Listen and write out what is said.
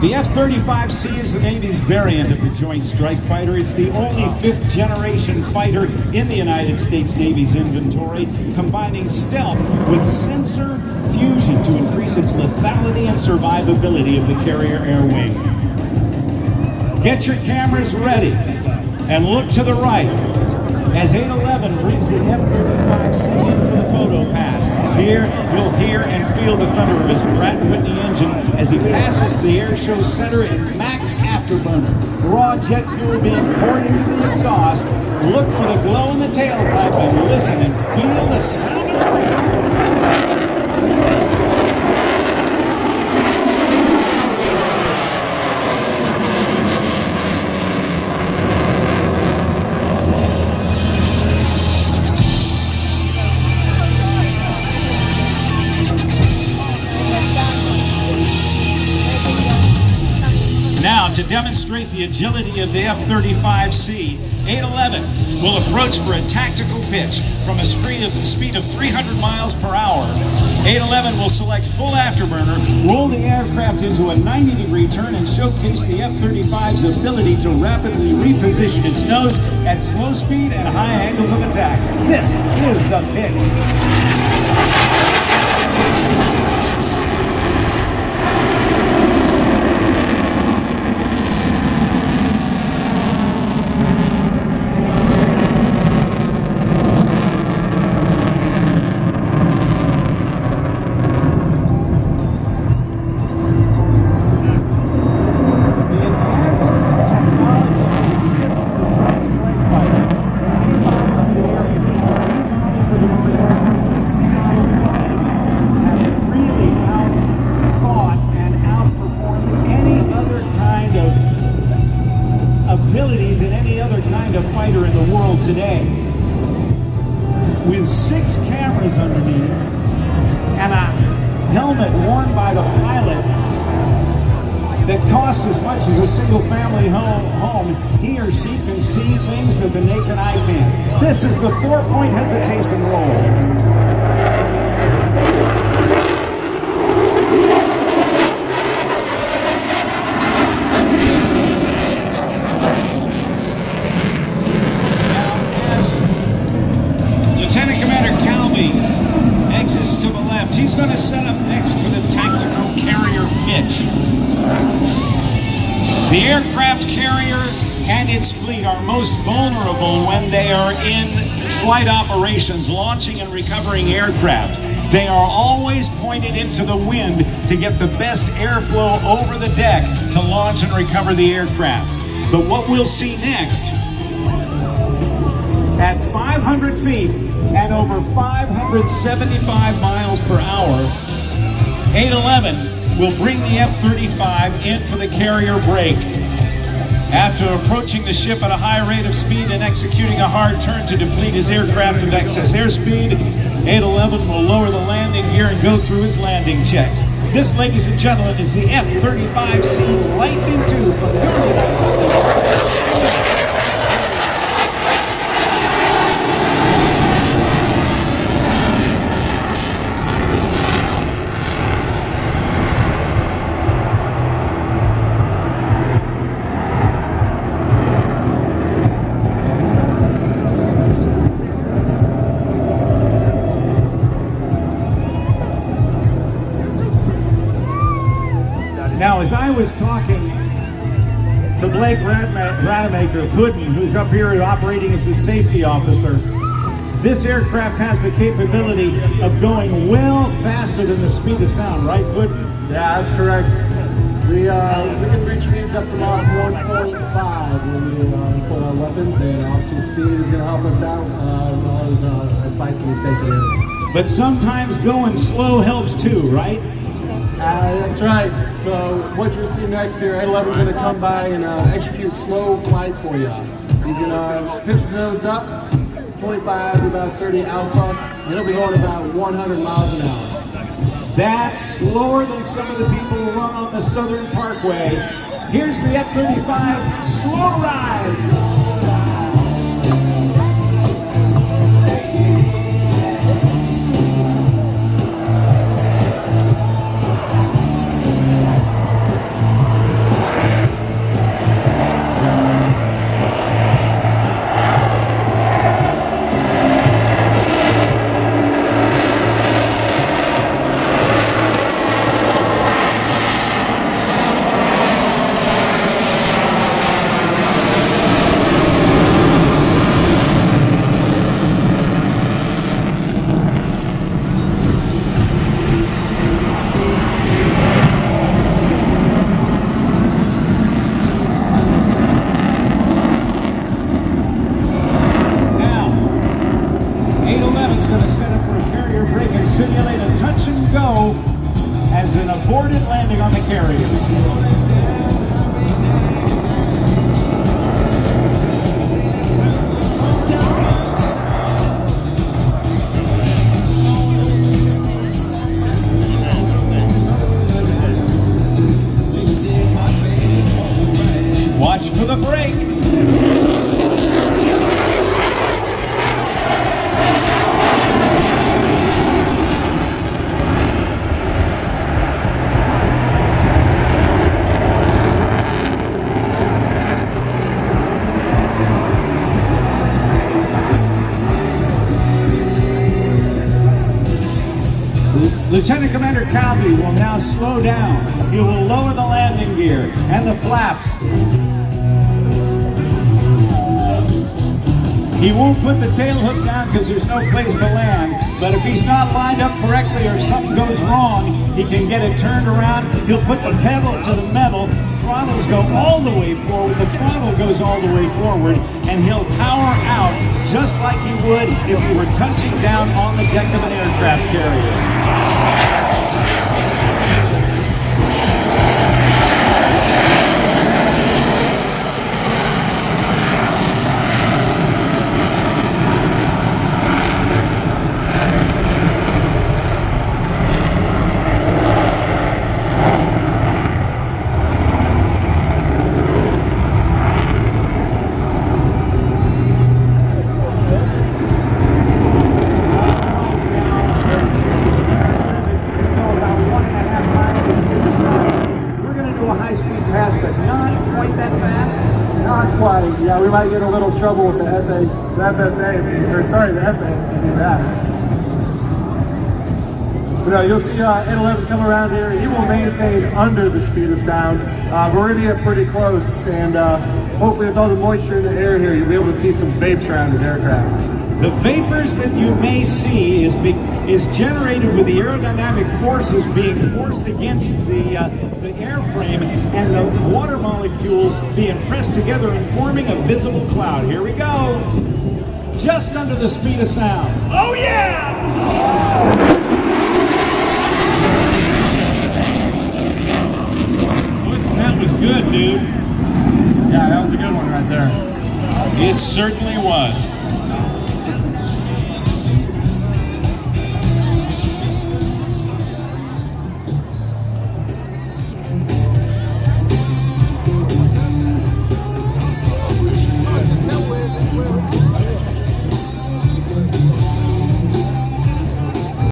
The F-35C is the Navy's variant of the Joint Strike Fighter. It's the only fifth-generation fighter in the United States Navy's inventory, combining stealth with sensor fusion to increase its lethality and survivability of the carrier air wing. Get your cameras ready and look to the right as 811 brings the F-35C in for the photo pass. Here, you'll hear and feel the thunder of his Pratt & Whitney engine as he passes the air show center in max afterburner. Raw jet fuel being poured into the exhaust. Look for the glow in the tailpipe and listen and feel the sound of freedom. Now, to demonstrate the agility of the F-35C, 811 will approach for a tactical pitch from a speed of 300 miles per hour. 811 will select full afterburner, roll the aircraft into a 90-degree turn, and showcase the F-35's ability to rapidly reposition its nose at slow speed and high angles of attack. This is the pitch. In any other kind of fighter in the world today. With 6 cameras underneath and a helmet worn by the pilot that costs as much as a single family home, he or she can see things that the naked eye can't. This is the 4-point hesitation roll. Lieutenant Commander Calvi exits to the left. He's going to set up next for the tactical carrier pitch. The aircraft carrier and its fleet are most vulnerable when they are in flight operations, launching and recovering aircraft. They are always pointed into the wind to get the best airflow over the deck to launch and recover the aircraft. But what we'll see next, at 500 feet and over 575 miles per hour, 811 will bring the F-35 in for the carrier break. After approaching the ship at a high rate of speed and executing a hard turn to deplete his aircraft of excess airspeed, 811 will lower the landing gear and go through his landing checks. This, ladies and gentlemen, is the F-35C Lightning II from the United States. Now, as I was talking to Blake Rademacher, Puddin, who's up here operating as the safety officer, this aircraft has the capability of going well faster than the speed of sound, right, Puddin? Yeah, that's correct. We can reach speeds up to Mach 1.5 when we pull our weapons, and obviously speed is going to help us out in all those fights we take in. But sometimes going slow helps too, right? That's right. So what you'll see next here, 811 is going to come by and execute slow flight for you. He's going to pitch the nose up, 25 to about 30 alpha, and he'll be going about 100 miles an hour. That's slower than some of the people who run on the Southern Parkway. Here's the F-35 slow rise. simulate a touch and go as an aborted landing on the carrier. Watch for the break. Lieutenant Commander Calvi will now slow down. He will lower the landing gear and the flaps. He won't put the tail hook down because there's no place to land, but if he's not lined up correctly or something goes wrong, he can get it turned around. He'll put the pedal to the metal, throttles go all the way forward, the throttle goes all the way forward, and he'll power out just like he would if he were touching down on the deck of an aircraft carrier. Yeah, we might get a little trouble with the FFA, or sorry, the FAA to do that. But no, you'll see 811 come around here. He will maintain under the speed of sound, but we're going to get pretty close, and hopefully with all the moisture in the air here, you'll be able to see some vapors around his aircraft. The vapors that you may see is generated with the aerodynamic forces being forced against the airframe and the water molecules being pressed together and forming a visible cloud. Here we go. Just under the speed of sound. Oh yeah! That was good, dude. Yeah, that was a good one right there. It certainly was.